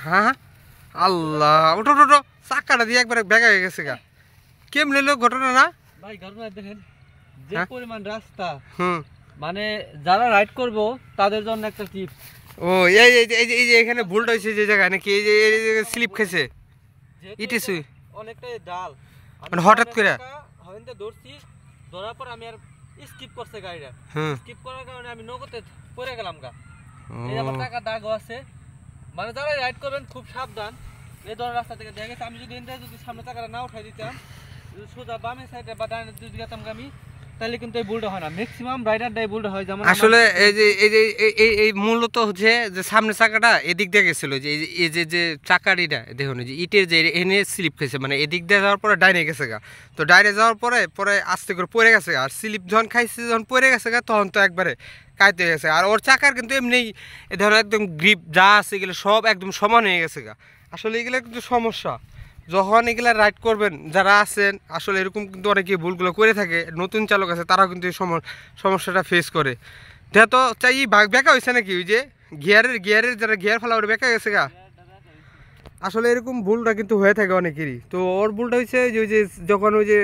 হ্যাঁ আল্লাহ, ওটো ওটো ওটো, চাকাটা দিয়ে একবার বেঁকা হয়ে গেছে গা। কেমনে লোক ঘটনা না ভাই ঘটনা দেখেন, যে হ্যাঁ? পরিমাণ রাস্তা, হুম। মানে যারা রাইড করবো তাদের জন্য একটা টিপস। ও এই এই যে এই যে এই যে এখানে ভুলটা হয়েছে যে জায়গায় নাকি এই যে স্লিপ খেয়েছে যেহেতু ইটে এটা সুই অনেকটাই ডাল, মানে হঠাৎ করে। হইতে ধরছি, ধরার পর আমি আর স্কিপ করছে গাড়িটা, হুম। স্কিপ করার কারণে আমি নগদে পড়ে গেলাম গা। ও এই আমার টাকা দাগও আছে। মানে যারা রাইড করবেন খুব সাবধান এই ধরনের রাস্তা থেকে। দেখা গেছে আমি যদি যদি সামনে টাকাটা না উঠাই দিতাম, যদি সোজা বামে সাইডে বা ডানে যদি গেতাম আমি, তাহলে কিন্তু এই ভুলটা হয় না। ম্যাক্সিমাম রাইডারটাই ভুলটা হয়। যেমন আসলে এই মূলত হচ্ছে যে সামনে চাকাটা এদিক দিয়ে গেছিল, যে এই যে চাকারিটা দেখুন, যে ইটের যে এনে স্লিপ খেয়েছে, মানে এদিক দিয়ে যাওয়ার পরে ডাইনে গেছে গা। তো ডাইনে যাওয়ার পরে পরে আস্তে করে পড়ে গেছে গা। আর স্লিপ যখন খাইছে, যখন পড়ে গেছে গা, তখন তো একবারে কাইতে গেছে। আর ওর চাকার কিন্তু এমনি এ ধরো একদম গ্রিপ যা আছে এগুলো সব একদম সমান হয়ে গেছে গা। আসলে এগুলো কিন্তু সমস্যা। যখন এগুলা রাইড করবেন যারা আছেন, আসলে এরকম কিন্তু অনেকে ভুলগুলো করে থাকে, নতুন চালক আছে তারাও কিন্তু এই সমস্যাটা ফেস করে। দেখা তো চাই বেঁকা হয়েছে নাকি, ওই যে গিয়ারের যারা গিয়ার ফেলা ওটা বেঁকা গেছে গা। আসলে এরকম ভুলটা কিন্তু হয়ে থাকে অনেকেরই। তো ওর ভুলটা হচ্ছে যে ওই যে যখন ওই যে